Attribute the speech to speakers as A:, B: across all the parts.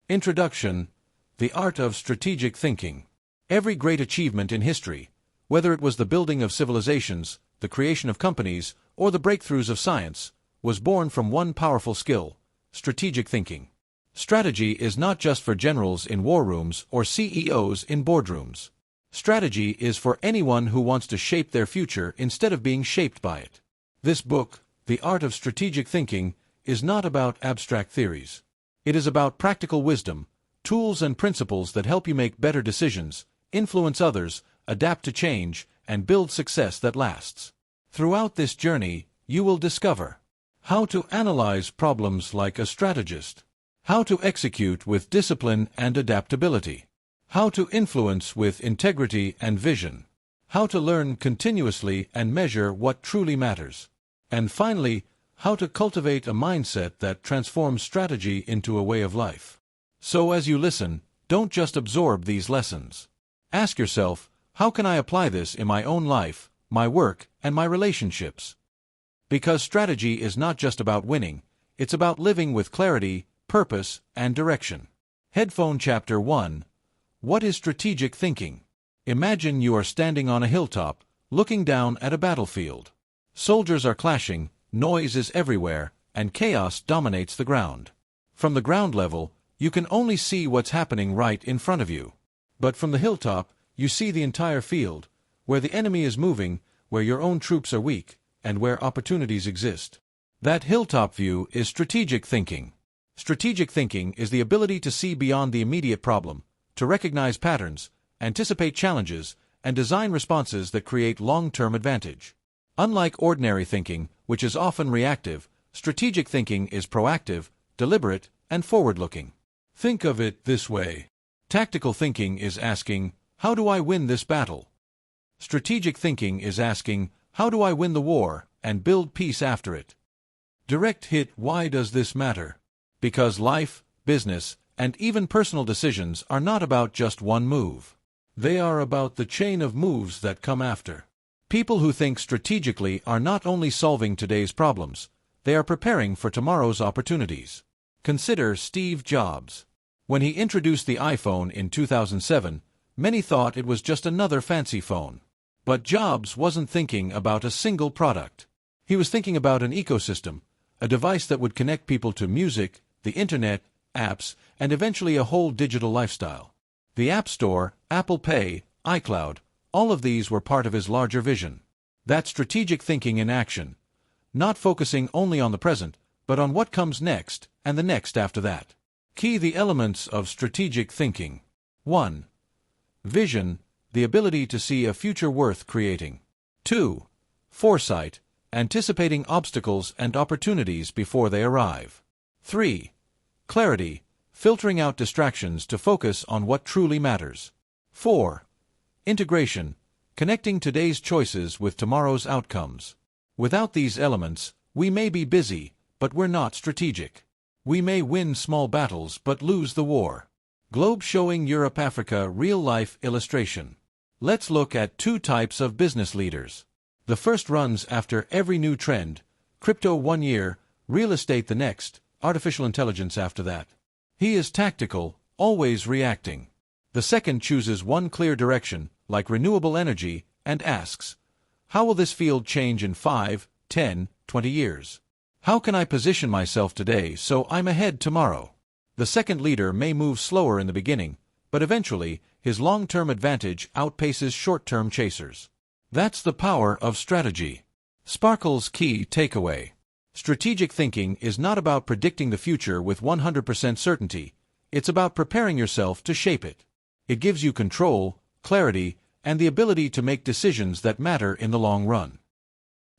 A: Introduction: The Art of Strategic Thinking. Every great achievement in history, whether it was the building of civilizations, the creation of companies, or the breakthroughs of science, was born from one powerful skill: strategic thinking. Strategy is not just for generals in war rooms or CEOs in boardrooms. Strategy is for anyone who wants to shape their future instead of being shaped by it. This book, The Art of Strategic Thinking, is not about abstract theories. It is about practical wisdom, tools and principles that help you make better decisions, influence others, adapt to change, and build success that lasts. Throughout this journey, you will discover how to analyze problems like a strategist, how to execute with discipline and adaptability, how to influence with integrity and vision, how to learn continuously and measure what truly matters, and finally, how to cultivate a mindset that transforms strategy into a way of life. So as you listen, don't just absorb these lessons. Ask yourself, how can I apply this in my own life, my work, and my relationships? Because strategy is not just about winning, it's about living with clarity, purpose, and direction. Headphone Chapter 1. What is strategic thinking? Imagine you are standing on a hilltop, looking down at a battlefield. Soldiers are clashing, noise is everywhere, and chaos dominates the ground. From the ground level, you can only see what's happening right in front of you. But from the hilltop, you see the entire field, where the enemy is moving, where your own troops are weak, and where opportunities exist. That hilltop view is strategic thinking. Strategic thinking is the ability to see beyond the immediate problem, to recognize patterns, anticipate challenges, and design responses that create long-term advantage. Unlike ordinary thinking, which is often reactive, strategic thinking is proactive, deliberate, and forward-looking. Think of it this way. Tactical thinking is asking, how do I win this battle? Strategic thinking is asking, how do I win the war, and build peace after it? Direct hit: why does this matter? Because life, business, and even personal decisions are not about just one move. They are about the chain of moves that come after. People who think strategically are not only solving today's problems, they are preparing for tomorrow's opportunities. Consider Steve Jobs. When he introduced the iPhone in 2007, many thought it was just another fancy phone. But Jobs wasn't thinking about a single product. He was thinking about an ecosystem, a device that would connect people to music, the internet, apps, and eventually a whole digital lifestyle. The App Store, Apple Pay, iCloud, all of these were part of his larger vision. That's strategic thinking in action. Not focusing only on the present, but on what comes next, and the next after that. The elements of strategic thinking. 1. Vision, the ability to see a future worth creating. 2. Foresight, anticipating obstacles and opportunities before they arrive. 3. Clarity, filtering out distractions to focus on what truly matters. 4. Integration, connecting today's choices with tomorrow's outcomes. Without these elements, we may be busy, but we're not strategic. We may win small battles but lose the war. Globe showing Europe-Africa real-life illustration. Let's look at two types of business leaders. The first runs after every new trend: crypto 1 year, real estate the next, artificial intelligence after that. He is tactical, always reacting. The second chooses one clear direction, like renewable energy, and asks, how will this field change in 5, 10, 20 years? How can I position myself today so I'm ahead tomorrow? The second leader may move slower in the beginning, but eventually, his long-term advantage outpaces short-term chasers. That's the power of strategy. Sparkle's key takeaway. Strategic thinking is not about predicting the future with 100% certainty. It's about preparing yourself to shape it. It gives you control, clarity, and the ability to make decisions that matter in the long run.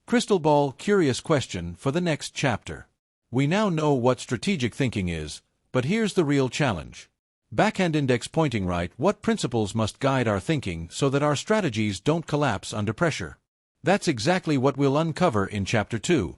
A: Crystal ball curious question for the next chapter. We now know what strategic thinking is, but here's the real challenge. Backhand index pointing right: what principles must guide our thinking so that our strategies don't collapse under pressure? That's exactly what we'll uncover in Chapter 2,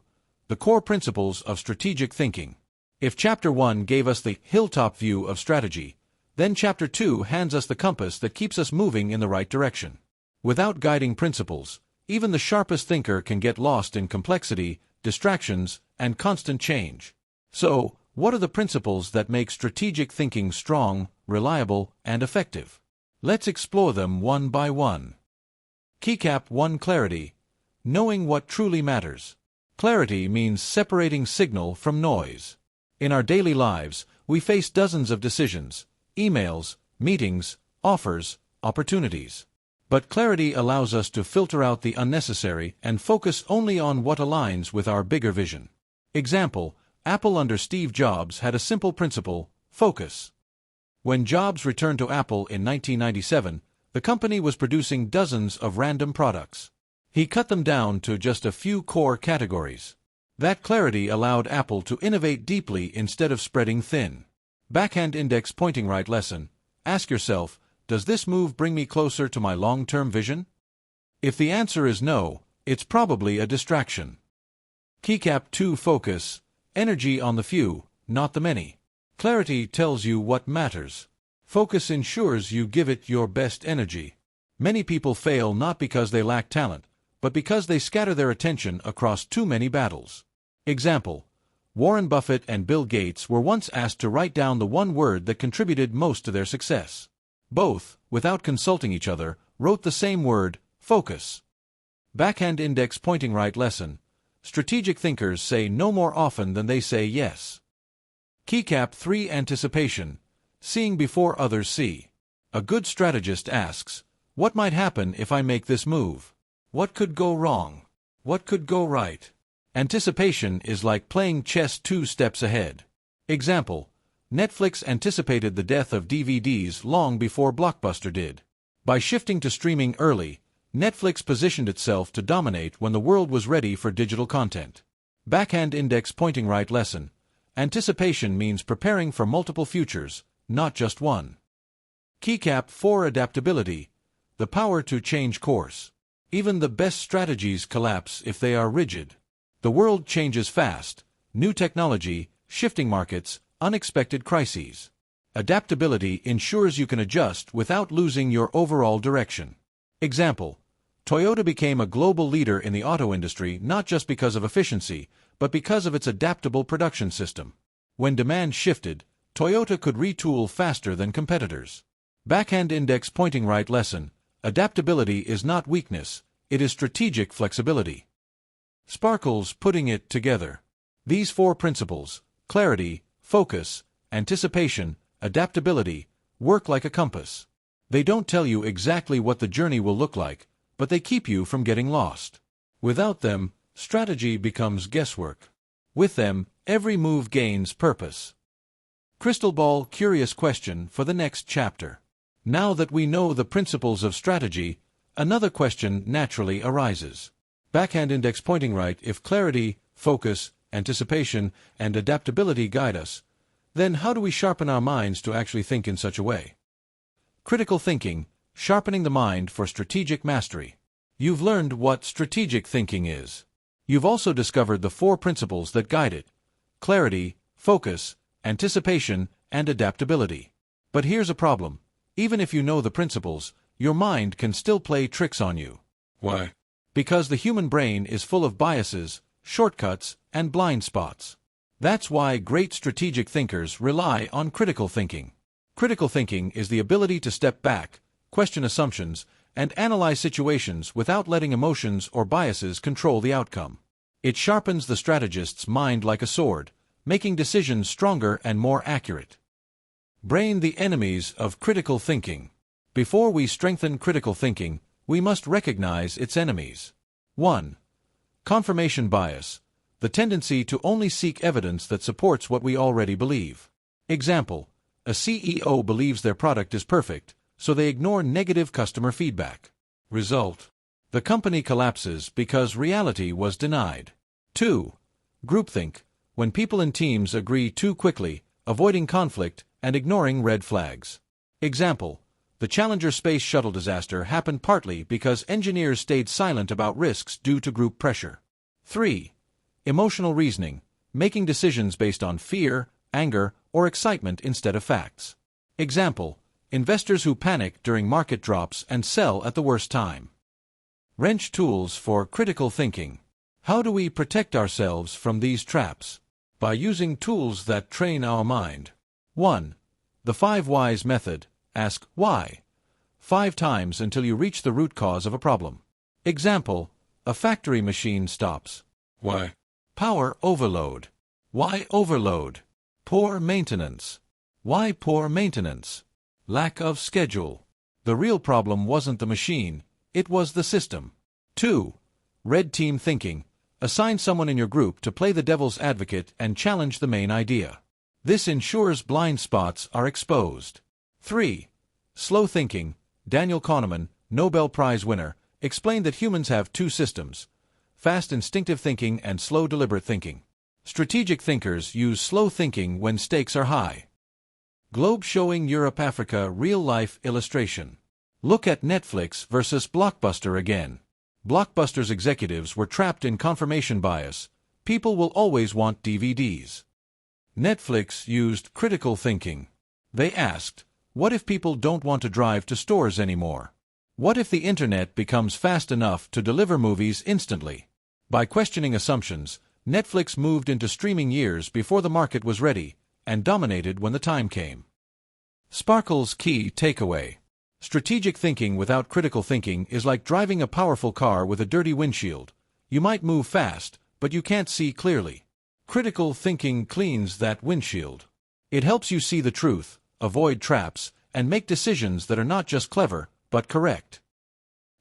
A: the core principles of strategic thinking. If Chapter 1 gave us the hilltop view of strategy, then Chapter 2 hands us the compass that keeps us moving in the right direction. Without guiding principles, even the sharpest thinker can get lost in complexity, distractions, and constant change. So, What are the principles that make strategic thinking strong, reliable, and effective? Let's explore them one by one. Keycap 1. Clarity. Knowing what truly matters. Clarity means separating signal from noise. In our daily lives, we face dozens of decisions, emails, meetings, offers, opportunities. But clarity allows us to filter out the unnecessary and focus only on what aligns with our bigger vision. Example, Apple under Steve Jobs had a simple principle: focus. When Jobs returned to Apple in 1997, the company was producing dozens of random products. He cut them down to just a few core categories. That clarity allowed Apple to innovate deeply instead of spreading thin. Backhand index pointing right lesson. Ask yourself, does this move bring me closer to my long-term vision? If the answer is no, it's probably a distraction. Keycap 2. Focus. Energy on the few, not the many. Clarity tells you what matters. Focus ensures you give it your best energy. Many people fail not because they lack talent, but because they scatter their attention across too many battles. Example, Warren Buffett and Bill Gates were once asked to write down the one word that contributed most to their success. Both, without consulting each other, wrote the same word: focus. Backhand index pointing right lesson. Strategic thinkers say no more often than they say yes. Keycap 3. Anticipation. Seeing before others see. A good strategist asks, what might happen if I make this move? What could go wrong? What could go right? Anticipation is like playing chess 2 steps ahead. Example, Netflix anticipated the death of DVDs long before Blockbuster did. By shifting to streaming early, Netflix positioned itself to dominate when the world was ready for digital content. Backhand index pointing right lesson. Anticipation means preparing for multiple futures, not just one. Keycap 4. Adaptability. The power to change course. Even the best strategies collapse if they are rigid. The world changes fast. New technology, shifting markets, unexpected crises. Adaptability ensures you can adjust without losing your overall direction. Example, Toyota became a global leader in the auto industry not just because of efficiency, but because of its adaptable production system. When demand shifted, Toyota could retool faster than competitors. Backhand index pointing right lesson. Adaptability is not weakness, it is strategic flexibility. Sparkles putting it together. These 4 principles, clarity, focus, anticipation, adaptability, work like a compass. They don't tell you exactly what the journey will look like, but they keep you from getting lost. Without them, strategy becomes guesswork. With them, every move gains purpose. Crystal ball curious question for the next chapter. Now that we know the principles of strategy, another question naturally arises. Backhand index pointing right. If clarity, focus, anticipation, and adaptability guide us, then how do we sharpen our minds to actually think in such a way? Critical thinking, sharpening the mind for strategic mastery. You've learned what strategic thinking is. You've also discovered the 4 principles that guide it: clarity, focus, anticipation, and adaptability. But here's a problem. Even if you know the principles, your mind can still play tricks on you.
B: Why?
A: Because the human brain is full of biases, shortcuts, and blind spots. That's why great strategic thinkers rely on critical thinking. Critical thinking is the ability to step back, question assumptions, and analyze situations without letting emotions or biases control the outcome. It sharpens the strategist's mind like a sword, making decisions stronger and more accurate. Brain the enemies of critical thinking. Before we strengthen critical thinking, we must recognize its enemies. 1. Confirmation bias, the tendency to only seek evidence that supports what we already believe. Example, a CEO believes their product is perfect, so they ignore negative customer feedback. Result, the company collapses because reality was denied. 2. Groupthink, when people in teams agree too quickly, avoiding conflict and ignoring red flags. Example, the Challenger space shuttle disaster happened partly because engineers stayed silent about risks due to group pressure. 3. Emotional reasoning, making decisions based on fear, anger, or excitement instead of facts. Example, investors who panic during market drops and sell at the worst time. Wrench tools for critical thinking. How do we protect ourselves from these traps? By using tools that train our mind. 1. The 5 whys method. Ask why 5 times until you reach the root cause of a problem. Example: a factory machine stops. Why? Power overload. Why overload? Poor maintenance. Why poor maintenance? Lack of schedule. The real problem wasn't the machine, it was the system. 2. Red team thinking. Assign someone in your group to play the devil's advocate and challenge the main idea. This ensures blind spots are exposed. 3. Slow thinking. Daniel Kahneman, Nobel Prize winner, explained that humans have 2 systems: fast instinctive thinking and slow deliberate thinking. Strategic thinkers use slow thinking when stakes are high. Globe showing Europe-Africa real-life illustration. Look at Netflix versus Blockbuster again. Blockbuster's executives were trapped in confirmation bias. People will always want DVDs. Netflix used critical thinking. They asked, what if people don't want to drive to stores anymore? What if the internet becomes fast enough to deliver movies instantly? By questioning assumptions, Netflix moved into streaming years before the market was ready, and dominated when the time came. Sparkle's key takeaway. Strategic thinking without critical thinking is like driving a powerful car with a dirty windshield. You might move fast, but you can't see clearly. Critical thinking cleans that windshield. It helps you see the truth, avoid traps, and make decisions that are not just clever, but correct.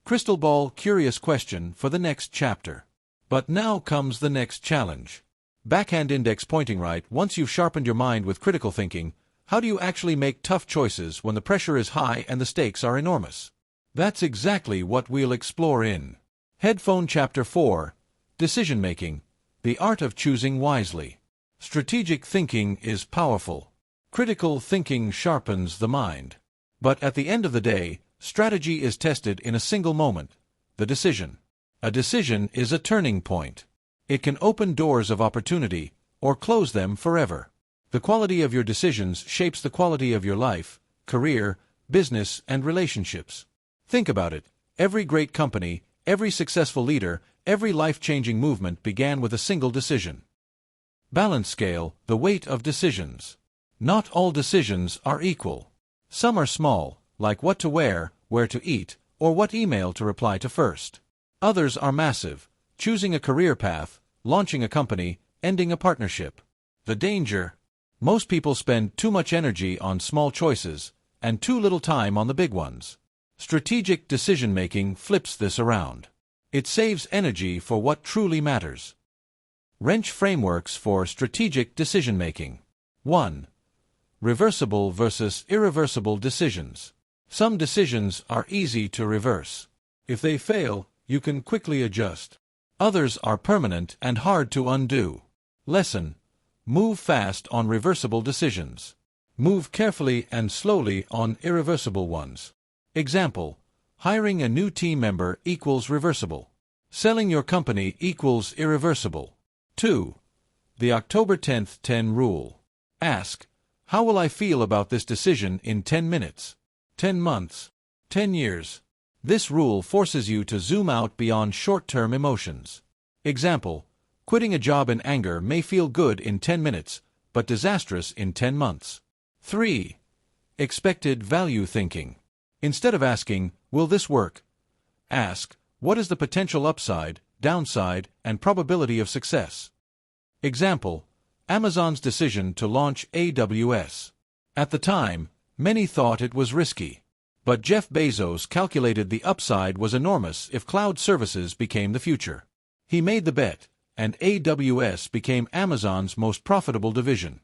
A: Crystal ball curious question for the next chapter. But now comes the next challenge. Backhand index pointing right. Once you've sharpened your mind with critical thinking, how do you actually make tough choices when the pressure is high and the stakes are enormous? That's exactly what we'll explore in Headphone Chapter 4, Decision Making, the Art of Choosing Wisely. Strategic thinking is powerful. Critical thinking sharpens the mind. But at the end of the day, strategy is tested in a single moment, the decision. A decision is a turning point. It can open doors of opportunity, or close them forever. The quality of your decisions shapes the quality of your life, career, business, and relationships. Think about it. Every great company, every successful leader, every life-changing movement began with a single decision. Balance scale, the weight of decisions. Not all decisions are equal. Some are small, like what to wear, where to eat, or what email to reply to first. Others are massive, choosing a career path, launching a company, ending a partnership. The danger: most people spend too much energy on small choices, and too little time on the big ones. Strategic decision-making flips this around. It saves energy for what truly matters. Wrench frameworks for strategic decision-making. 1. Reversible versus irreversible decisions. Some decisions are easy to reverse. If they fail, you can quickly adjust. Others are permanent and hard to undo. Lesson: move fast on reversible decisions. Move carefully and slowly on irreversible ones. Example: hiring a new team member equals reversible. Selling your company equals irreversible. 2. The October 10th 10 rule. Ask, how will I feel about this decision in 10 minutes? 10 months? 10 years? This rule forces you to zoom out beyond short-term emotions. Example: quitting a job in anger may feel good in 10 minutes, but disastrous in 10 months. 3. Expected value thinking. Instead of asking, will this work? Ask, what is the potential upside, downside, and probability of success? Example: Amazon's decision to launch AWS. At the time, many thought it was risky. But Jeff Bezos calculated the upside was enormous if cloud services became the future. He made the bet, and AWS became Amazon's most profitable division.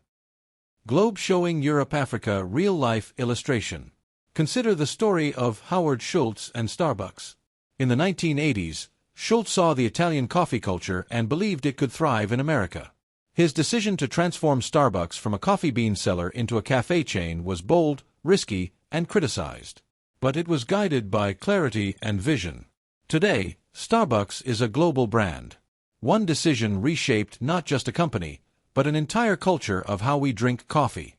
A: Globe showing Europe-Africa real-life illustration. Consider the story of Howard Schultz and Starbucks. In the 1980s, Schultz saw the Italian coffee culture and believed it could thrive in America. His decision to transform Starbucks from a coffee bean seller into a cafe chain was bold, risky, and criticized. But it was guided by clarity and vision. Today, Starbucks is a global brand. One decision reshaped not just a company, but an entire culture of how we drink coffee.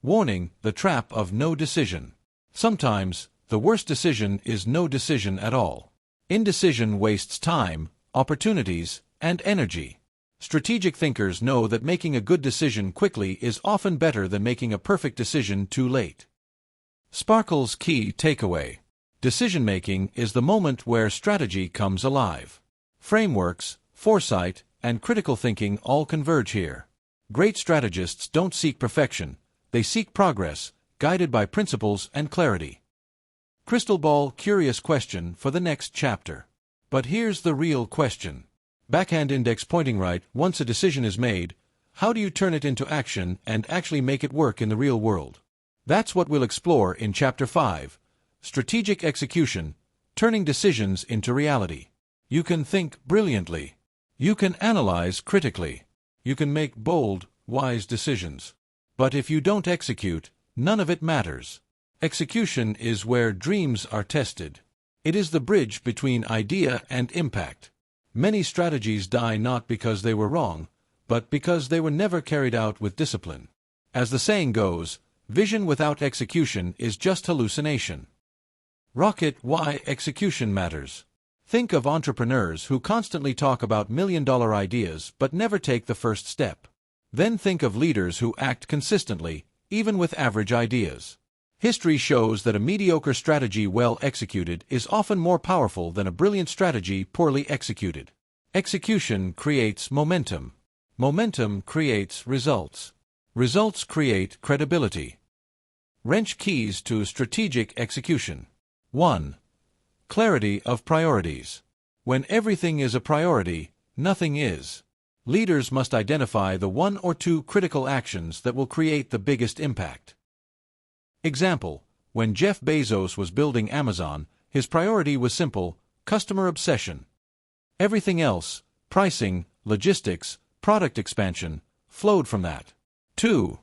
A: Warning: the trap of no decision. Sometimes, the worst decision is no decision at all. Indecision wastes time, opportunities, and energy. Strategic thinkers know that making a good decision quickly is often better than making a perfect decision too late. Sparkle's key takeaway. Decision-making is the moment where strategy comes alive. Frameworks, foresight, and critical thinking all converge here. Great strategists don't seek perfection, they seek progress, guided by principles and clarity. Crystal ball curious question for the next chapter. But here's the real question. Backhand index pointing right, once a decision is made, how do you turn it into action and actually make it work in the real world? That's what we'll explore in Chapter 5, Strategic Execution, Turning Decisions into Reality. You can think brilliantly. You can analyze critically. You can make bold, wise decisions. But if you don't execute, none of it matters. Execution is where dreams are tested. It is the bridge between idea and impact. Many strategies die not because they were wrong, but because they were never carried out with discipline. As the saying goes, vision without execution is just hallucination. Rocket why execution matters. Think of entrepreneurs who constantly talk about million-dollar ideas but never take the first step. Then think of leaders who act consistently, even with average ideas. History shows that a mediocre strategy well executed is often more powerful than a brilliant strategy poorly executed. Execution creates momentum. Momentum creates results. Results create credibility. Wrench keys to strategic execution. 1. Clarity of priorities. When everything is a priority, nothing is. Leaders must identify the 1 or 2 critical actions that will create the biggest impact. Example, when Jeff Bezos was building Amazon, his priority was simple: customer obsession. Everything else, pricing, logistics, product expansion, flowed from that. 2.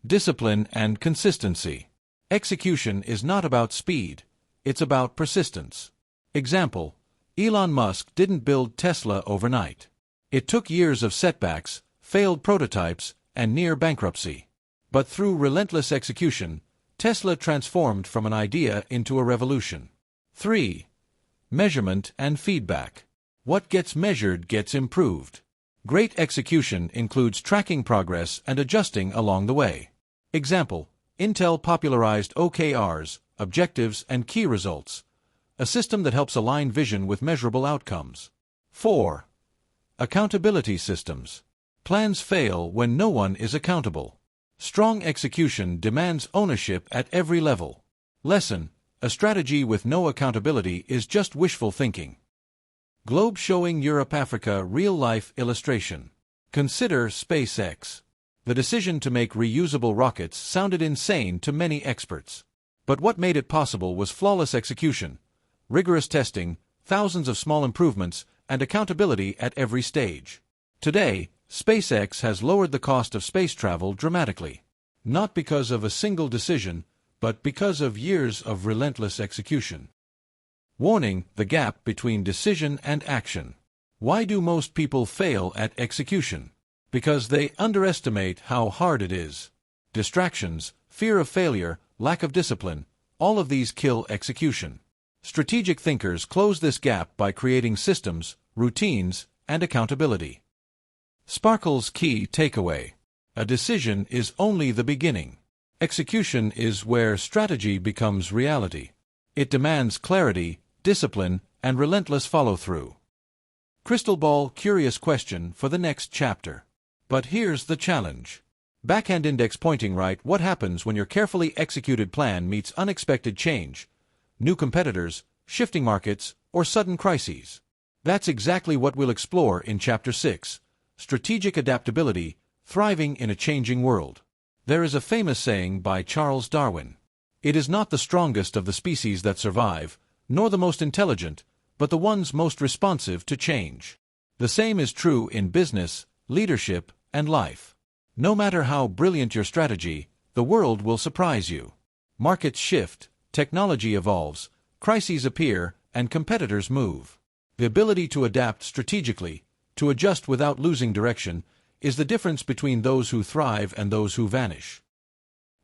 A: Discipline and consistency. Execution is not about speed, it's about persistence. Example, Elon Musk didn't build Tesla overnight. It took years of setbacks, failed prototypes, and near bankruptcy. But through relentless execution, Tesla transformed from an idea into a revolution. 3. Measurement and feedback. What gets measured gets improved. Great execution includes tracking progress and adjusting along the way. Example, Intel popularized OKRs, objectives and key results, a system that helps align vision with measurable outcomes. 4. Accountability systems. Plans fail when no one is accountable. Strong execution demands ownership at every level. Lesson: a strategy with no accountability is just wishful thinking. Globe showing Europe-Africa real-life illustration. Consider SpaceX. The decision to make reusable rockets sounded insane to many experts. But what made it possible was flawless execution, rigorous testing, thousands of small improvements, and accountability at every stage. Today, SpaceX has lowered the cost of space travel dramatically. Not because of a single decision, but because of years of relentless execution. Warning: the gap between decision and action. Why do most people fail at execution? Because they underestimate how hard it is. Distractions, fear of failure, lack of discipline, all of these kill execution. Strategic thinkers close this gap by creating systems, routines, and accountability. Sparkle's key takeaway. A decision is only the beginning. Execution is where strategy becomes reality. It demands clarity, discipline, and relentless follow-through. Crystal ball curious question for the next chapter. But here's the challenge. Backhand index pointing right, what happens when your carefully executed plan meets unexpected change, new competitors, shifting markets, or sudden crises? That's exactly what we'll explore in Chapter 6, Strategic Adaptability, Thriving in a Changing World. There is a famous saying by Charles Darwin. It is not the strongest of the species that survive, nor the most intelligent, but the ones most responsive to change. The same is true in business, leadership, and life. No matter how brilliant your strategy, the world will surprise you. Markets shift, technology evolves, crises appear, and competitors move. The ability to adapt strategically, to adjust without losing direction, is the difference between those who thrive and those who vanish.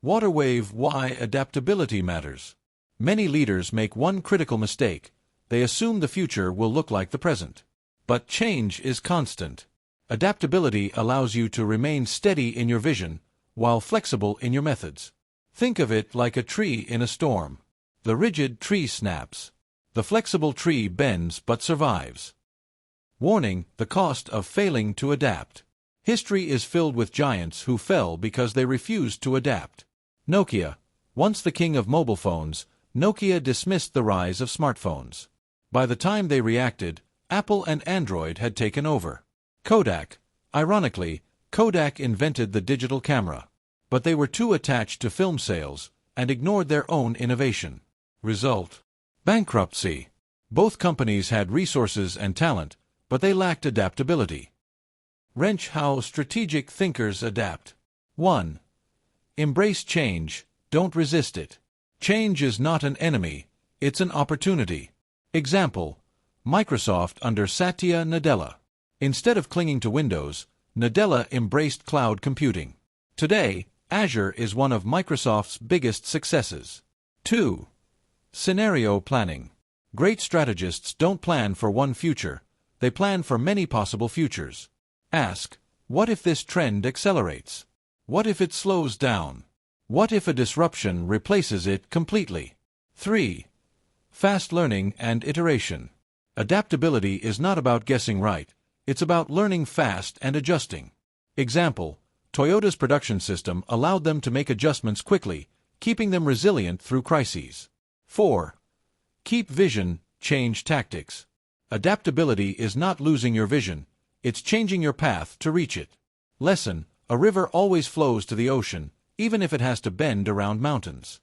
A: Water wave why adaptability matters. Many leaders make one critical mistake: they assume the future will look like the present. But change is constant. Adaptability allows you to remain steady in your vision, while flexible in your methods. Think of it like a tree in a storm. The rigid tree snaps. The flexible tree bends but survives. Warning: the cost of failing to adapt. History is filled with giants who fell because they refused to adapt. Nokia. Once the king of mobile phones, Nokia dismissed the rise of smartphones. By the time they reacted, Apple and Android had taken over. Kodak. Ironically, Kodak invented the digital camera. But they were too attached to film sales and ignored their own innovation. Result: bankruptcy. Both companies had resources and talent, but they lacked adaptability. Wrench: how strategic thinkers adapt. 1. Embrace change, don't resist it. Change is not an enemy, it's an opportunity. Example: Microsoft under Satya Nadella. Instead of clinging to Windows, Nadella embraced cloud computing. Today, Azure is one of Microsoft's biggest successes. 2. Scenario planning. Great strategists don't plan for one future, they plan for many possible futures. Ask: what if this trend accelerates? What if it slows down? What if a disruption replaces it completely? 3. Fast learning and iteration. Adaptability is not about guessing right, it's about learning fast and adjusting. Example: Toyota's production system allowed them to make adjustments quickly, keeping them resilient through crises. 4. Keep vision, change tactics. Adaptability is not losing your vision, it's changing your path to reach it. Lesson: a river always flows to the ocean, even if it has to bend around mountains.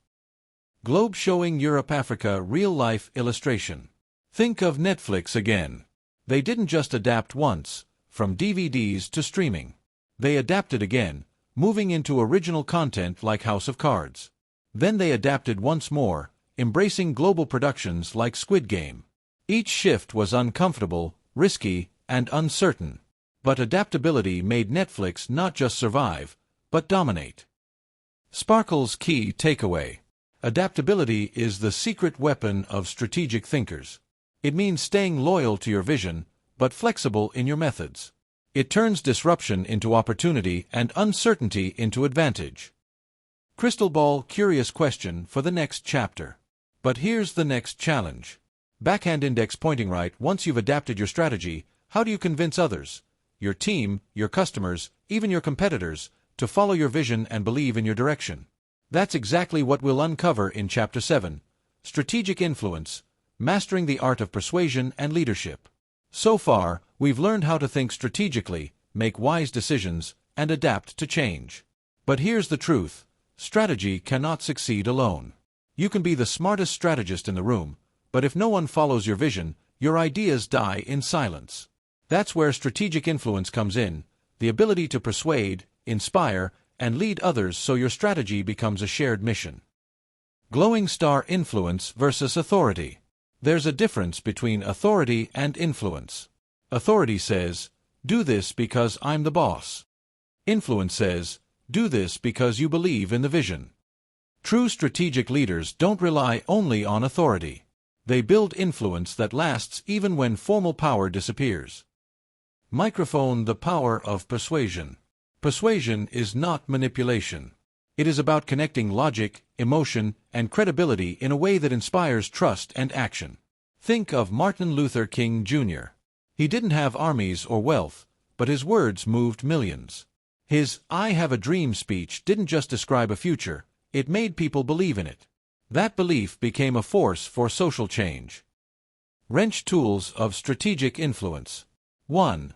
A: Globe showing Europe-Africa real-life illustration. Think of Netflix again. They didn't just adapt once, from DVDs to streaming. They adapted again, moving into original content like House of Cards. Then they adapted once more, embracing global productions like Squid Game. Each shift was uncomfortable, risky, and uncertain. But adaptability made Netflix not just survive, but dominate. Sparkle's key takeaway. Adaptability is the secret weapon of strategic thinkers. It means staying loyal to your vision, but flexible in your methods. It turns disruption into opportunity and uncertainty into advantage. Crystal ball curious question for the next chapter. But here's the next challenge. Backhand index pointing right. Once you've adapted your strategy, how do you convince others, your team, your customers, even your competitors, to follow your vision and believe in your direction? That's exactly what we'll uncover in Chapter 7, Strategic Influence, Mastering the Art of Persuasion and Leadership. So far, we've learned how to think strategically, make wise decisions, and adapt to change. But here's the truth: strategy cannot succeed alone. You can be the smartest strategist in the room, but if no one follows your vision, your ideas die in silence. That's where strategic influence comes in, the ability to persuade, inspire, and lead others so your strategy becomes a shared mission. Glowing star influence versus authority. There's a difference between authority and influence. Authority says, "Do this because I'm the boss." Influence says, "Do this because you believe in the vision." True strategic leaders don't rely only on authority. They build influence that lasts even when formal power disappears. Microphone: the power of persuasion. Persuasion is not manipulation. It is about connecting logic, emotion, and credibility in a way that inspires trust and action. Think of Martin Luther King Jr. He didn't have armies or wealth, but his words moved millions. His "I have a dream" speech didn't just describe a future, it made people believe in it. That belief became a force for social change. Wrench tools of strategic influence. 1.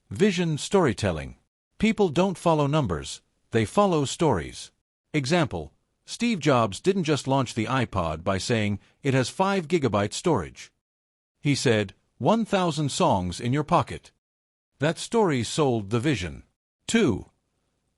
A: Vision storytelling. People don't follow numbers, they follow stories. Example: Steve Jobs didn't just launch the iPod by saying it has 5 GB storage. He said, 1,000 songs in your pocket. That story sold the vision. 2.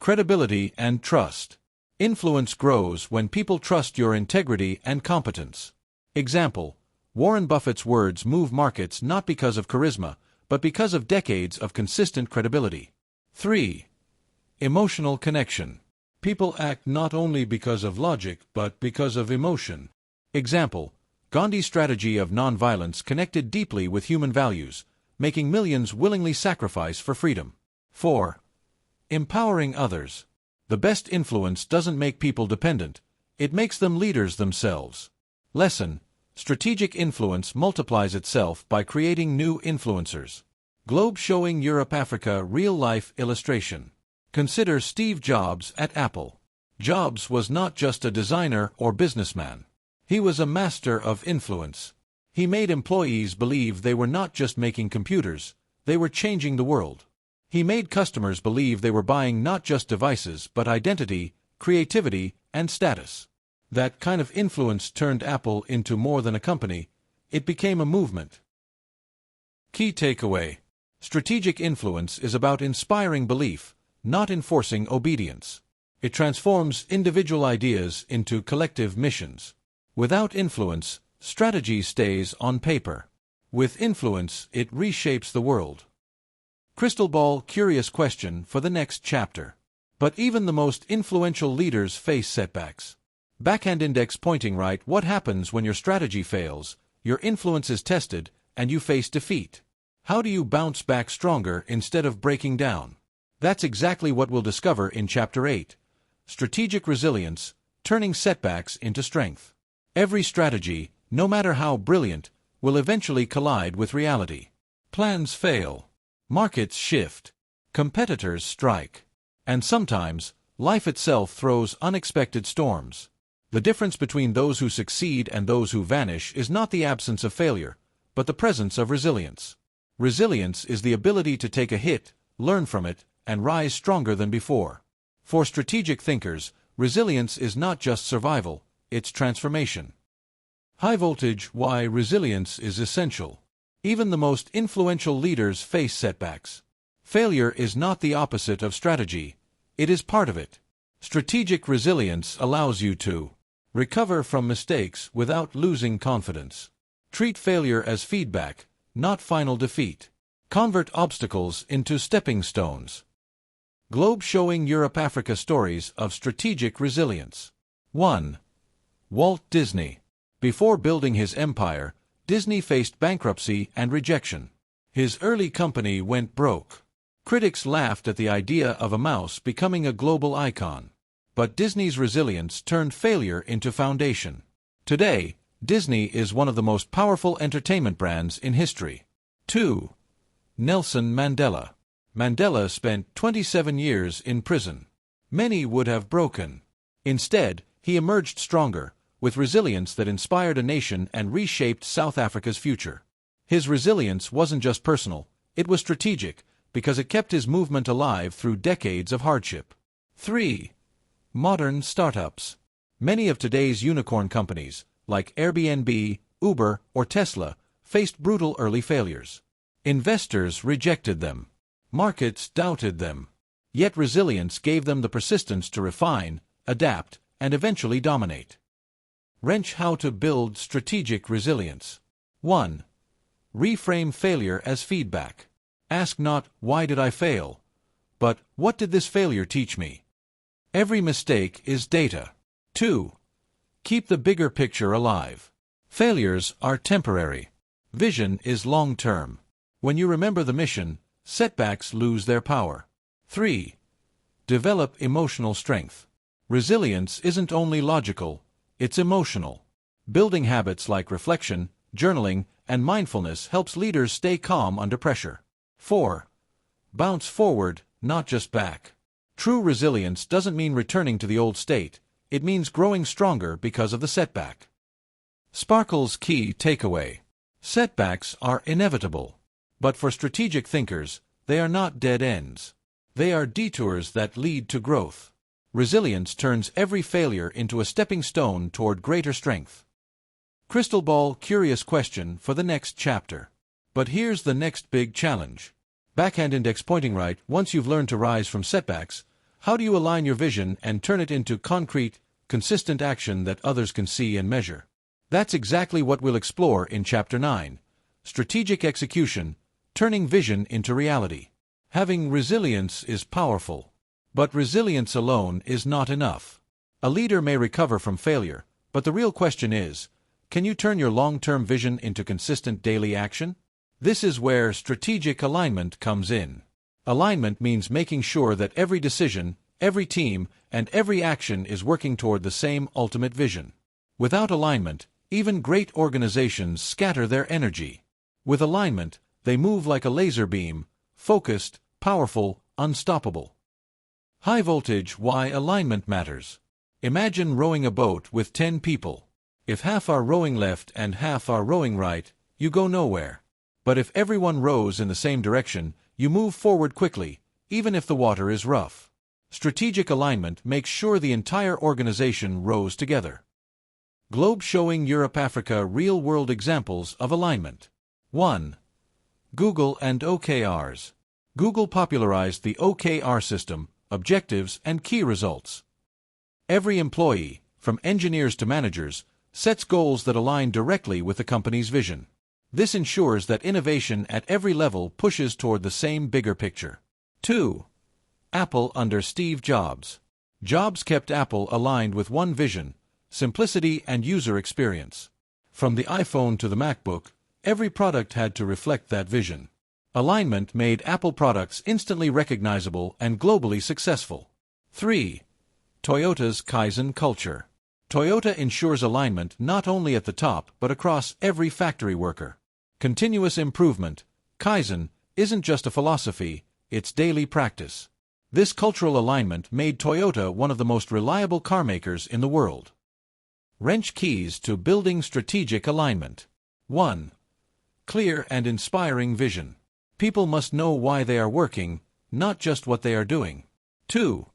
A: Credibility and trust. Influence grows when people trust your integrity and competence. Example: Warren Buffett's words move markets not because of charisma, but because of decades of consistent credibility. 3. Emotional connection. People act not only because of logic, but because of emotion. Example: Gandhi's strategy of nonviolence connected deeply with human values, making millions willingly sacrifice for freedom. 4. Empowering others. The best influence doesn't make people dependent, it makes them leaders themselves. Lesson: strategic influence multiplies itself by creating new influencers. Globe showing Europe-Africa real-life illustration. Consider Steve Jobs at Apple. Jobs was not just a designer or businessman. He was a master of influence. He made employees believe they were not just making computers, they were changing the world. He made customers believe they were buying not just devices but identity, creativity, and status. That kind of influence turned Apple into more than a company, it became a movement. Key takeaway: strategic influence is about inspiring belief, not enforcing obedience. It transforms individual ideas into collective missions. Without influence, strategy stays on paper. With influence, it reshapes the world. Crystal ball curious question for the next chapter. But even the most influential leaders face setbacks. Backhand index pointing right: what happens when your strategy fails, your influence is tested, and you face defeat? How do you bounce back stronger instead of breaking down? That's exactly what we'll discover in Chapter 8. Strategic resilience, turning setbacks into strength. Every strategy, no matter how brilliant, will eventually collide with reality. Plans fail. Markets shift. Competitors strike. And sometimes, life itself throws unexpected storms. The difference between those who succeed and those who vanish is not the absence of failure, but the presence of resilience. Resilience is the ability to take a hit, learn from it, and rise stronger than before. For strategic thinkers, resilience is not just survival, it's transformation. High voltage: why resilience is essential. Even the most influential leaders face setbacks. Failure is not the opposite of strategy, it is part of it. Strategic resilience allows you to recover from mistakes without losing confidence. Treat failure as feedback, not final defeat. Convert obstacles into stepping stones. Globe showing Europe-Africa stories of strategic resilience. 1. Walt Disney. Before building his empire, Disney faced bankruptcy and rejection. His early company went broke. Critics laughed at the idea of a mouse becoming a global icon. But Disney's resilience turned failure into foundation. Today, Disney is one of the most powerful entertainment brands in history. 2. Nelson Mandela. Mandela spent 27 years in prison. Many would have broken. Instead, he emerged stronger, with resilience that inspired a nation and reshaped South Africa's future. His resilience wasn't just personal, it was strategic, because it kept his movement alive through decades of hardship. 3. Modern startups. Many of today's unicorn companies, like Airbnb, Uber, or Tesla, faced brutal early failures. Investors rejected them. Markets doubted them. Yet resilience gave them the persistence to refine, adapt, and eventually dominate. Wrench: how to build strategic resilience. 1. Reframe failure as feedback. Ask not, why did I fail? But, what did this failure teach me? Every mistake is data. 2. Keep the bigger picture alive. Failures are temporary. Vision is long-term. When you remember the mission, setbacks lose their power. 3. Develop emotional strength. Resilience isn't only logical, it's emotional. Building habits like reflection, journaling, and mindfulness helps leaders stay calm under pressure. 4. Bounce forward, not just back. True resilience doesn't mean returning to the old state, it means growing stronger because of the setback. Sparkle's key takeaway. Setbacks are inevitable. But for strategic thinkers, they are not dead ends. They are detours that lead to growth. Resilience turns every failure into a stepping stone toward greater strength. Crystal ball curious question for the next chapter. But here's the next big challenge. Backhand index pointing right: once you've learned to rise from setbacks, how do you align your vision and turn it into concrete, consistent action that others can see and measure? That's exactly what we'll explore in Chapter 9. Strategic execution, turning vision into reality. Having resilience is powerful. But resilience alone is not enough. A leader may recover from failure, but the real question is, can you turn your long-term vision into consistent daily action? This is where strategic alignment comes in. Alignment means making sure that every decision, every team, and every action is working toward the same ultimate vision. Without alignment, even great organizations scatter their energy. With alignment, they move like a laser beam, focused, powerful, unstoppable. High voltage. Why alignment matters. Imagine rowing a boat with 10 people. If half are rowing left and half are rowing right, you go nowhere. But if everyone rows in the same direction, you move forward quickly, even if the water is rough. Strategic alignment makes sure the entire organization rows together. Globe showing Europe-Africa real-world examples of alignment. 1. Google and OKRs. Google popularized the OKR system, objectives and key results. Every employee, from engineers to managers, sets goals that align directly with the company's vision. This ensures that innovation at every level pushes toward the same bigger picture. 2. Apple under Steve Jobs. Jobs kept Apple aligned with one vision: simplicity and user experience. From the iPhone to the MacBook, every product had to reflect that vision. Alignment made Apple products instantly recognizable and globally successful. 3. Toyota's Kaizen culture. Toyota ensures alignment not only at the top but across every factory worker. Continuous improvement, Kaizen, isn't just a philosophy, it's daily practice. This cultural alignment made Toyota one of the most reliable carmakers in the world. Wrench keys to building strategic alignment. 1. Clear and inspiring vision. People must know why they are working, not just what they are doing. 2.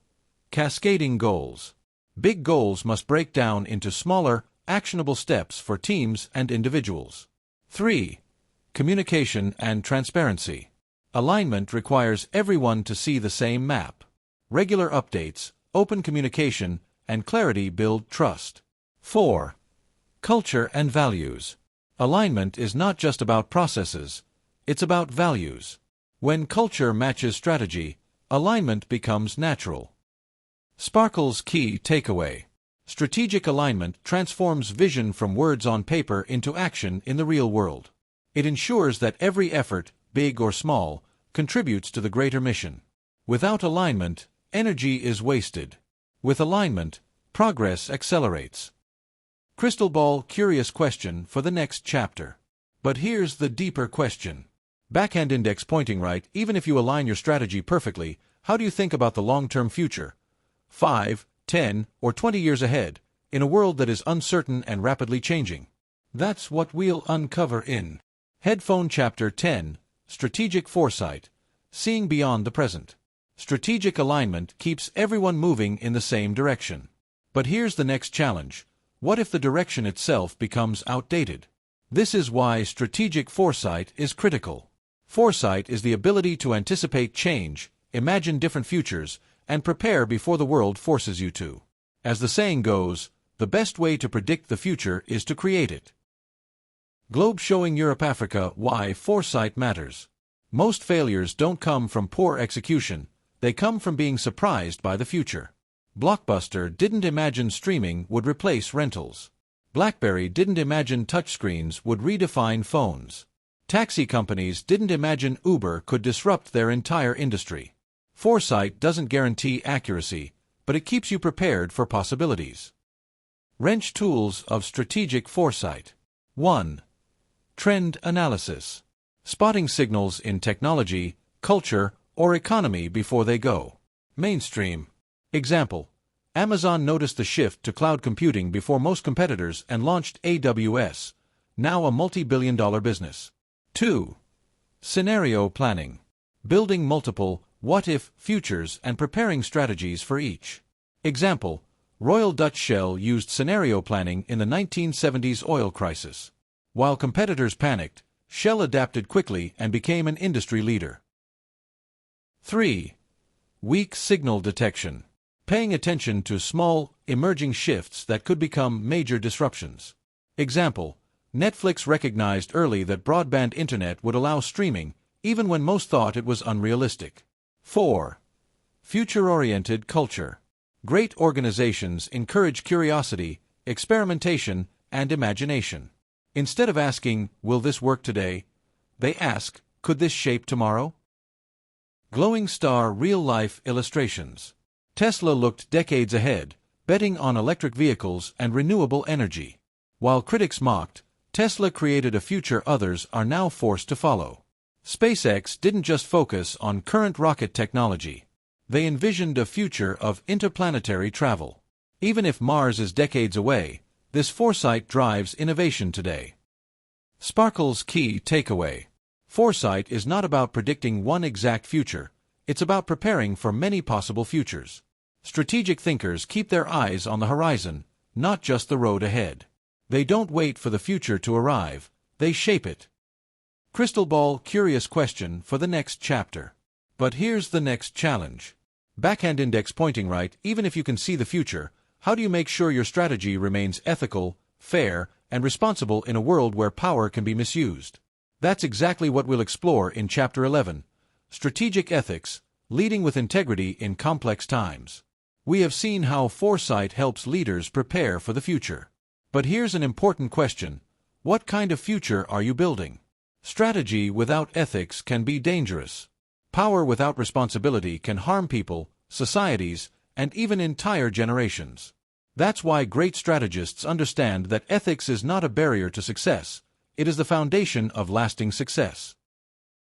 A: Cascading goals. Big goals must break down into smaller, actionable steps for teams and individuals. 3. Communication and transparency. Alignment requires everyone to see the same map. Regular updates, open communication, and clarity build trust. 4. Culture and values. Alignment is not just about processes, it's about values. When culture matches strategy, alignment becomes natural. Sparkle's key takeaway. Strategic alignment transforms vision from words on paper into action in the real world. It ensures that every effort, big or small, contributes to the greater mission. Without alignment, energy is wasted. With alignment, progress accelerates. Crystal ball. Curious question for the next chapter. But here's the deeper question. Backhand index pointing right. Even if you align your strategy perfectly, how do you think about the long-term future? 5, 10, or 20 years ahead, in a world that is uncertain and rapidly changing? That's what we'll uncover in Headphone Chapter 10, Strategic Foresight, Seeing Beyond the Present. Strategic alignment keeps everyone moving in the same direction. But here's the next challenge. What if the direction itself becomes outdated? This is why strategic foresight is critical. Foresight is the ability to anticipate change, imagine different futures, and prepare before the world forces you to. As the saying goes, the best way to predict the future is to create it. Globe showing Europe-Africa why foresight matters. Most failures don't come from poor execution, they come from being surprised by the future. Blockbuster didn't imagine streaming would replace rentals. BlackBerry didn't imagine touchscreens would redefine phones. Taxi companies didn't imagine Uber could disrupt their entire industry. Foresight doesn't guarantee accuracy, but it keeps you prepared for possibilities. Wrench tools of strategic foresight. 1. Trend analysis. Spotting signals in technology, culture, or economy before they go mainstream. Example: Amazon noticed the shift to cloud computing before most competitors and launched AWS, now a multi-billion-dollar business. 2. Scenario planning. Building multiple what-if futures and preparing strategies for each. Example: Royal Dutch Shell used scenario planning in the 1970s oil crisis. While competitors panicked, Shell adapted quickly and became an industry leader. 3. Weak signal detection. Paying attention to small, emerging shifts that could become major disruptions. Example: Netflix recognized early that broadband internet would allow streaming, even when most thought it was unrealistic. 4. Future-oriented culture. Great organizations encourage curiosity, experimentation, and imagination. Instead of asking, "Will this work today?" They ask, could this shape tomorrow? Glowing star real-life illustrations. Tesla looked decades ahead, betting on electric vehicles and renewable energy. While critics mocked, Tesla created a future others are now forced to follow. SpaceX didn't just focus on current rocket technology. They envisioned a future of interplanetary travel. Even if Mars is decades away, this foresight drives innovation today. Sparkle's key takeaway. Foresight is not about predicting one exact future, it's about preparing for many possible futures. Strategic thinkers keep their eyes on the horizon, not just the road ahead. They don't wait for the future to arrive, they shape it. Crystal ball curious question for the next chapter. But here's the next challenge. Backhand index pointing right, even if you can see the future, how do you make sure your strategy remains ethical, fair, and responsible in a world where power can be misused? That's exactly what we'll explore in Chapter 11, Strategic Ethics, Leading with Integrity in Complex Times. We have seen how foresight helps leaders prepare for the future. But here's an important question. What kind of future are you building? Strategy without ethics can be dangerous. Power without responsibility can harm people, societies, and even entire generations. That's why great strategists understand that ethics is not a barrier to success. It is the foundation of lasting success.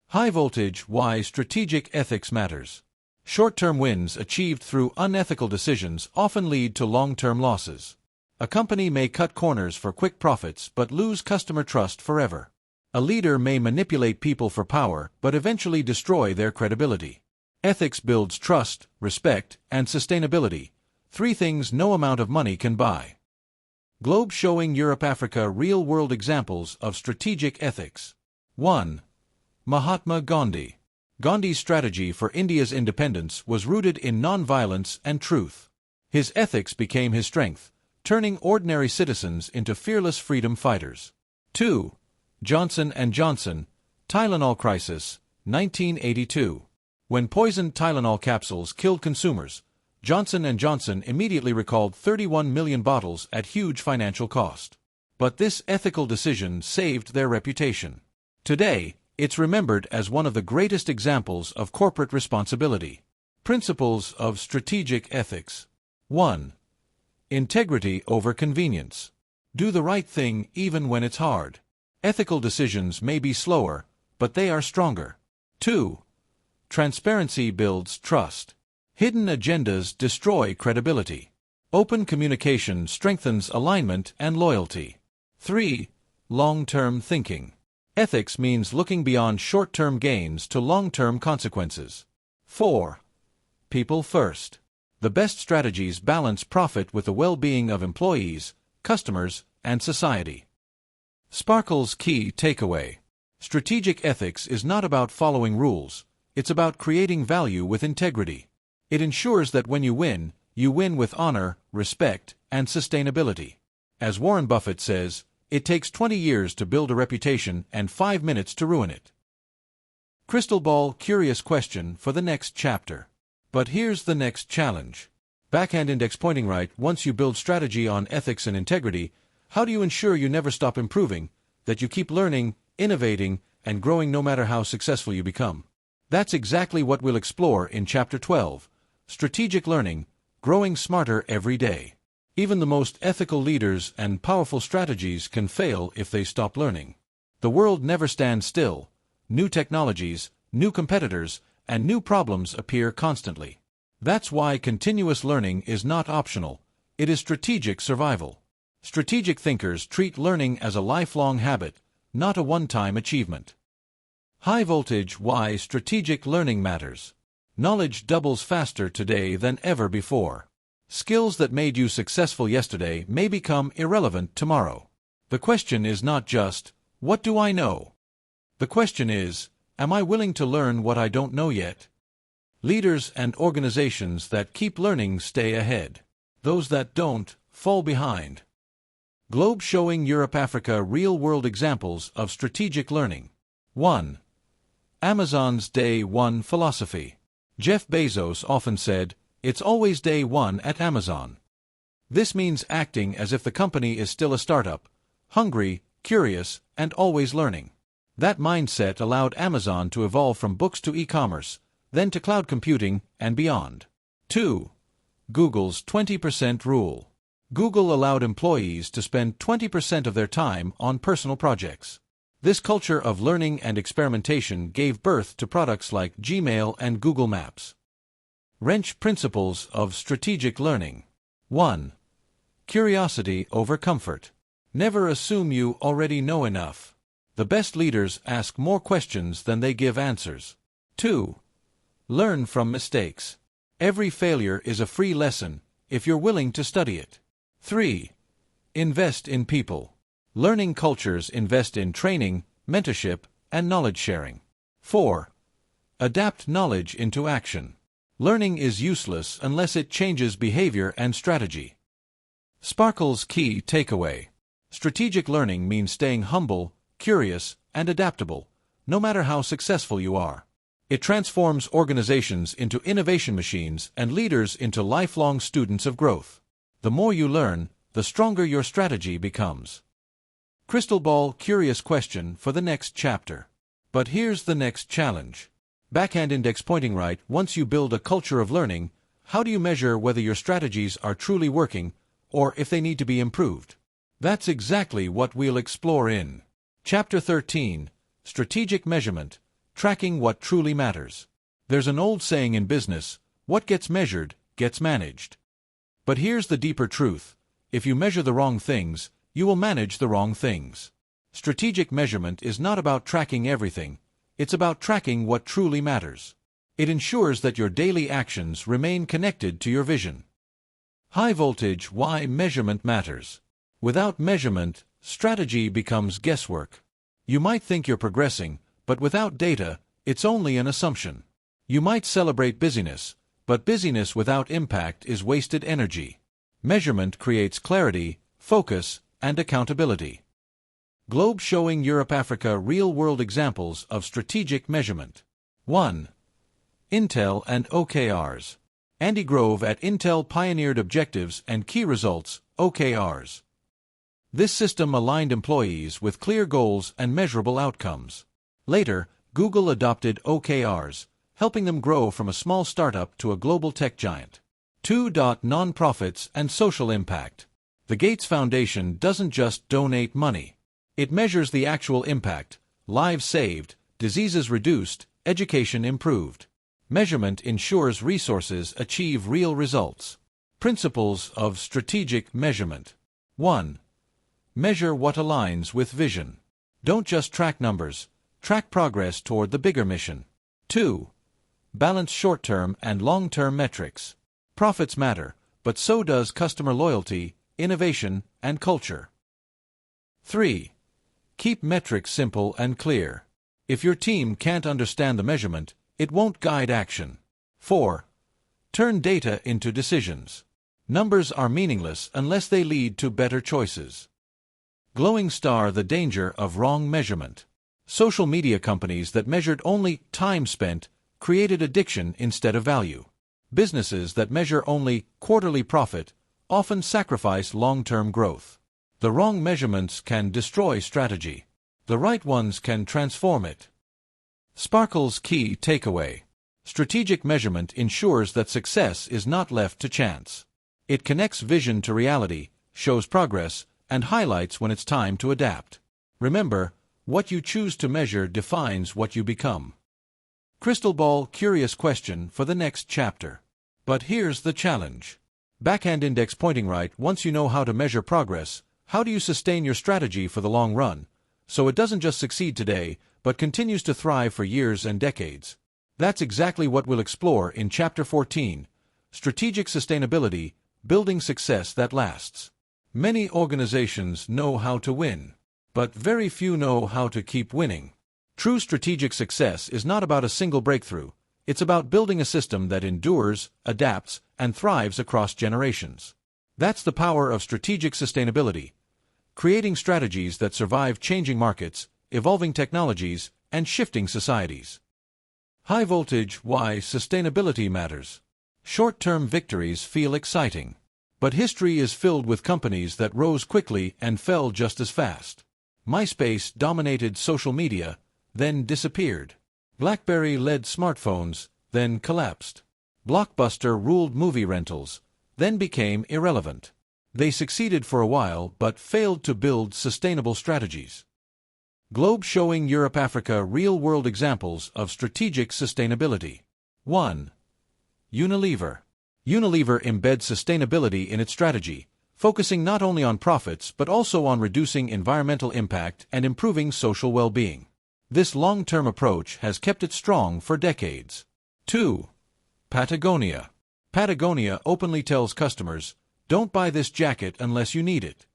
A: High voltage, why strategic ethics matters. Short-term wins achieved through unethical decisions often lead to long-term losses. A company may cut corners for quick profits but lose customer trust forever. A leader may manipulate people for power but eventually destroy their credibility. Ethics builds trust, respect, and sustainability, three things no amount of money can buy. Globe showing Europe-Africa real-world examples of strategic ethics. 1. Mahatma Gandhi. Gandhi's strategy for India's independence was rooted in non-violence and truth. His ethics became his strength, turning ordinary citizens into fearless freedom fighters. 2. Johnson & Johnson, Tylenol crisis, 1982. When poisoned Tylenol capsules killed consumers, Johnson & Johnson immediately recalled 31 million bottles at huge financial cost. But this ethical decision saved their reputation. Today, it's remembered as one of the greatest examples of corporate responsibility. Principles of strategic ethics. 1. Integrity over convenience. Do the right thing even when it's hard. Ethical decisions may be slower, but they are stronger. 2. Transparency builds trust. Hidden agendas destroy credibility. Open communication strengthens alignment and loyalty. 3. Long-term thinking. Ethics means looking beyond short-term gains to long-term consequences. 4. People first. The best strategies balance profit with the well-being of employees, customers, and society. Sparkle's key takeaway. Strategic ethics is not about following rules, it's about creating value with integrity. It ensures that when you win with honor, respect, and sustainability. As Warren Buffett says, it takes 20 years to build a reputation and 5 minutes to ruin it. Crystal ball curious question for the next chapter. But here's the next challenge. Backhand index pointing right, once you build strategy on ethics and integrity, how do you ensure you never stop improving, that you keep learning, innovating, and growing no matter how successful you become? That's exactly what we'll explore in Chapter 12, Strategic Learning, Growing Smarter Every Day. Even the most ethical leaders and powerful strategies can fail if they stop learning. The world never stands still. New technologies, new competitors, and new problems appear constantly. That's why continuous learning is not optional. It is strategic survival. Strategic thinkers treat learning as a lifelong habit, not a one-time achievement. High voltage, why strategic learning matters. Knowledge doubles faster today than ever before. Skills that made you successful yesterday may become irrelevant tomorrow. The question is not just, what do I know? The question is, am I willing to learn what I don't know yet? Leaders and organizations that keep learning stay ahead. Those that don't, fall behind. Globe showing Europe-Africa real-world examples of strategic learning. 1. Amazon's Day One philosophy. Jeff Bezos often said, "It's always day one at Amazon." This means acting as if the company is still a startup, hungry, curious, and always learning. That mindset allowed Amazon to evolve from books to e-commerce, then to cloud computing and beyond. 2. Google's 20% rule. Google allowed employees to spend 20% of their time on personal projects. This culture of learning and experimentation gave birth to products like Gmail and Google Maps. Wrench principles of strategic learning. 1. Curiosity over comfort. Never assume you already know enough. The best leaders ask more questions than they give answers. 2. Learn from mistakes. Every failure is a free lesson, if you're willing to study it. 3. Invest in people. Learning cultures invest in training, mentorship, and knowledge sharing. 4. Adapt knowledge into action. Learning is useless unless it changes behavior and strategy. Sparkle's key takeaway. Strategic learning means staying humble, curious, and adaptable, no matter how successful you are. It transforms organizations into innovation machines and leaders into lifelong students of growth. The more you learn, the stronger your strategy becomes. Crystal ball curious question for the next chapter. But here's the next challenge. Backhand index pointing right. Once you build a culture of learning, how do you measure whether your strategies are truly working or if they need to be improved? That's exactly what we'll explore in Chapter 13, Strategic Measurement, Tracking What Truly Matters. There's an old saying in business, what gets measured, gets managed. But here's the deeper truth. If you measure the wrong things, you will manage the wrong things. Strategic measurement is not about tracking everything. It's about tracking what truly matters. It ensures that your daily actions remain connected to your vision. High voltage, why measurement matters. Without measurement, strategy becomes guesswork. You might think you're progressing, but without data, it's only an assumption. You might celebrate busyness, but busyness without impact is wasted energy. Measurement creates clarity, focus, and accountability. Globe showing Europe-Africa real-world examples of strategic measurement. 1. Intel and OKRs. Andy Grove at Intel pioneered objectives and key results, OKRs. This system aligned employees with clear goals and measurable outcomes. Later, Google adopted OKRs, helping them grow from a small startup to a global tech giant. 2. Nonprofits and social impact. The Gates Foundation doesn't just donate money. It measures the actual impact: lives saved, diseases reduced, education improved. Measurement ensures resources achieve real results. Principles of strategic measurement. 1. Measure what aligns with vision. Don't just track numbers, track progress toward the bigger mission. 2. Balance short-term and long-term metrics. Profits matter, but so does customer loyalty, innovation, and culture. 3. Keep metrics simple and clear. If your team can't understand the measurement, it won't guide action. 4. Turn data into decisions. Numbers are meaningless unless they lead to better choices. Glowing star: the danger of wrong measurement. Social media companies that measured only time spent created addiction instead of value. Businesses that measure only quarterly profit often sacrifice long-term growth. The wrong measurements can destroy strategy. The right ones can transform it. Sparkle's key takeaway. Strategic measurement ensures that success is not left to chance. It connects vision to reality, shows progress, and highlights when it's time to adapt. Remember, what you choose to measure defines what you become. Crystal ball curious question for the next chapter. But here's the challenge. Backhand index pointing right. Once you know how to measure progress, how do you sustain your strategy for the long run, so it doesn't just succeed today, but continues to thrive for years and decades? That's exactly what we'll explore in Chapter 14, Strategic Sustainability, Building Success That Lasts. Many organizations know how to win, but very few know how to keep winning. True strategic success is not about a single breakthrough. It's about building a system that endures, adapts, and thrives across generations. That's the power of strategic sustainability, creating strategies that survive changing markets, evolving technologies, and shifting societies. High voltage: why sustainability matters. Short-term victories feel exciting, but history is filled with companies that rose quickly and fell just as fast. MySpace dominated social media, then disappeared. BlackBerry led smartphones, then collapsed. Blockbuster ruled movie rentals, then became irrelevant. They succeeded for a while but failed to build sustainable strategies. Globe showing Europe-Africa real-world examples of strategic sustainability. 1. Unilever. Unilever embeds sustainability in its strategy, focusing not only on profits but also on reducing environmental impact and improving social well-being. This long-term approach has kept it strong for decades. 2. Patagonia. Patagonia openly tells customers, "Don't buy this jacket unless you need it."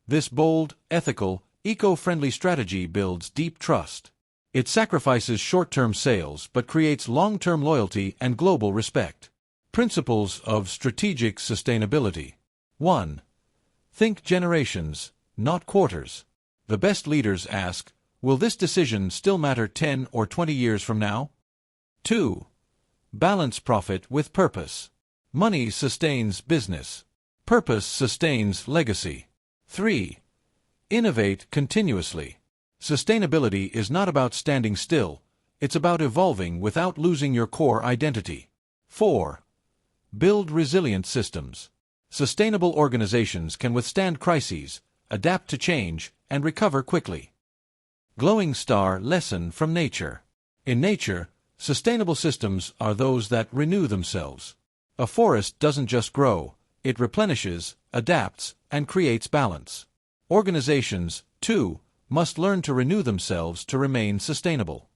A: This bold, ethical, eco-friendly strategy builds deep trust. It sacrifices short-term sales but creates long-term loyalty and global respect. Principles of strategic sustainability. 1. Think generations, not quarters. The best leaders ask, will this decision still matter 10 or 20 years from now? 2. Balance profit with purpose. Money sustains business. Purpose sustains legacy. 3. Innovate continuously. Sustainability is not about standing still, it's about evolving without losing your core identity. 4. Build resilient systems. Sustainable organizations can withstand crises, adapt to change, and recover quickly. Glowing star lesson from nature. In nature, sustainable systems are those that renew themselves. A forest doesn't just grow, it replenishes, adapts, and creates balance. Organizations, too, must learn to renew themselves to remain sustainable.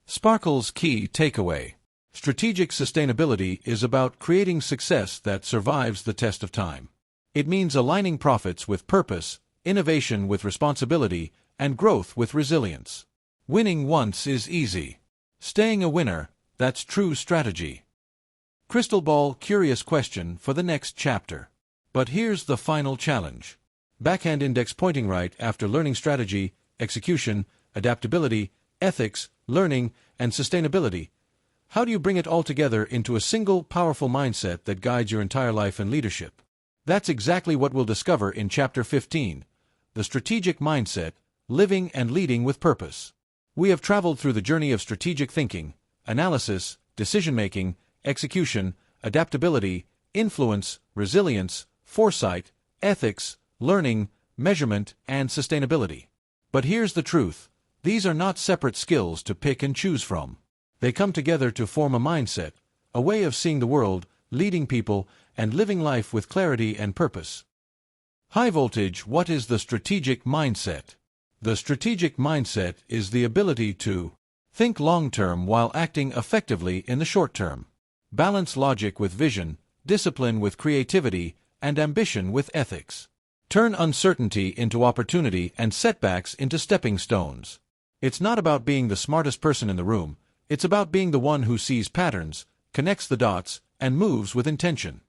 A: Sparkle's key takeaway. Strategic sustainability is about creating success that survives the test of time. It means aligning profits with purpose, innovation with responsibility, and growth with resilience. Winning once is easy. Staying a winner, that's true strategy. Crystal ball curious question for the next chapter. But here's the final challenge. Backhand index pointing right after learning strategy, execution, adaptability, ethics, learning, and sustainability. How do you bring it all together into a single powerful mindset that guides your entire life and leadership? That's exactly what we'll discover in Chapter 15, The Strategic Mindset, Living and Leading with Purpose. We have traveled through the journey of strategic thinking, analysis, decision-making, execution, adaptability, influence, resilience, foresight, ethics, learning, measurement, and sustainability. But here's the truth. These are not separate skills to pick and choose from. They come together to form a mindset, a way of seeing the world, leading people, and living life with clarity and purpose. High voltage, what is the strategic mindset? The strategic mindset is the ability to think long-term while acting effectively in the short term. Balance logic with vision, discipline with creativity, and ambition with ethics. Turn uncertainty into opportunity and setbacks into stepping stones. It's not about being the smartest person in the room, it's about being the one who sees patterns, connects the dots, and moves with intention.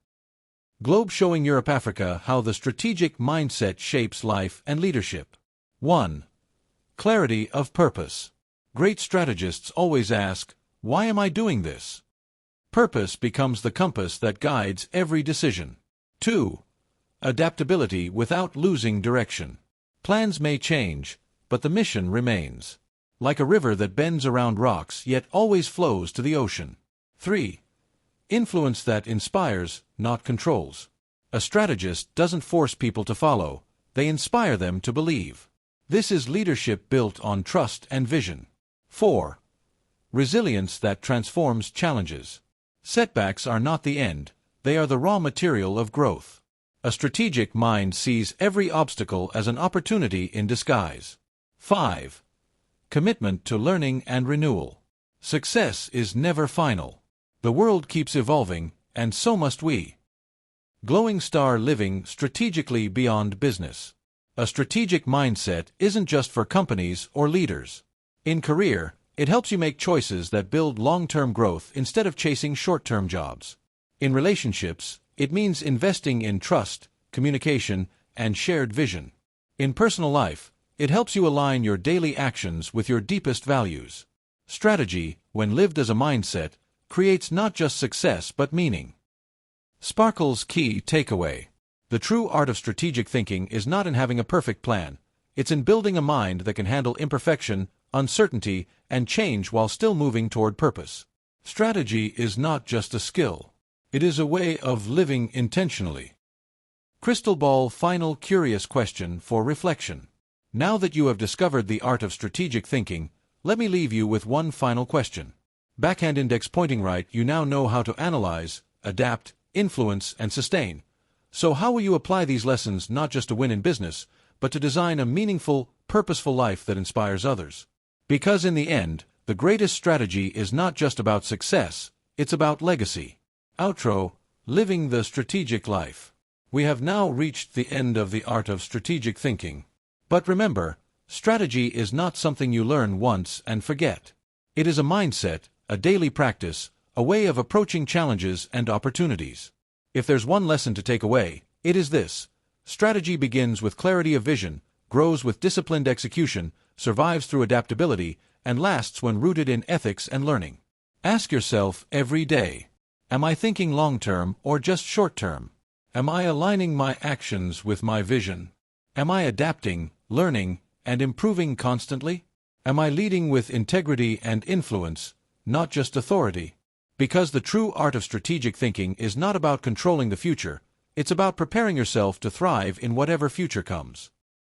A: Globe showing Europe-Africa how the strategic mindset shapes life and leadership. 1. Clarity of purpose. Great strategists always ask, why am I doing this? Purpose becomes the compass that guides every decision. 2. Adaptability without losing direction. Plans may change, but the mission remains. Like a river that bends around rocks yet always flows to the ocean. 3. Influence that inspires, not controls. A strategist doesn't force people to follow, they inspire them to believe. This is leadership built on trust and vision. 4. Resilience that transforms challenges. Setbacks are not the end, they are the raw material of growth. A strategic mind sees every obstacle as an opportunity in disguise. 5. Commitment to learning and renewal. Success is never final. The world keeps evolving, and so must we. Glowing star living strategically beyond business. A strategic mindset isn't just for companies or leaders. In career, it helps you make choices that build long-term growth instead of chasing short-term jobs. In relationships, it means investing in trust, communication, and shared vision. In personal life, it helps you align your daily actions with your deepest values. Strategy, when lived as a mindset, creates not just success but meaning. Sparkle's key takeaway. The true art of strategic thinking is not in having a perfect plan, it's in building a mind that can handle imperfection, uncertainty, and change while still moving toward purpose. Strategy is not just a skill. It is a way of living intentionally. Crystal ball. Final curious question for reflection. Now that you have discovered the art of strategic thinking, let me leave you with one final question. Backhand index pointing right, you now know how to analyze, adapt, influence, and sustain. So how will you apply these lessons not just to win in business, but to design a meaningful, purposeful life that inspires others? Because in the end, the greatest strategy is not just about success, it's about legacy. Outro: Living the Strategic Life. We have now reached the end of the art of strategic thinking. But remember, strategy is not something you learn once and forget. It is a mindset, a daily practice, a way of approaching challenges and opportunities. If there's one lesson to take away, it is this: strategy begins with clarity of vision, grows with disciplined execution, survives through adaptability, and lasts when rooted in ethics and learning. Ask yourself every day, am I thinking long-term or just short-term? Am I aligning my actions with my vision? Am I adapting, learning, and improving constantly? Am I leading with integrity and influence, not just authority? Because the true art of strategic thinking is not about controlling the future, it's about preparing yourself to thrive in whatever future comes.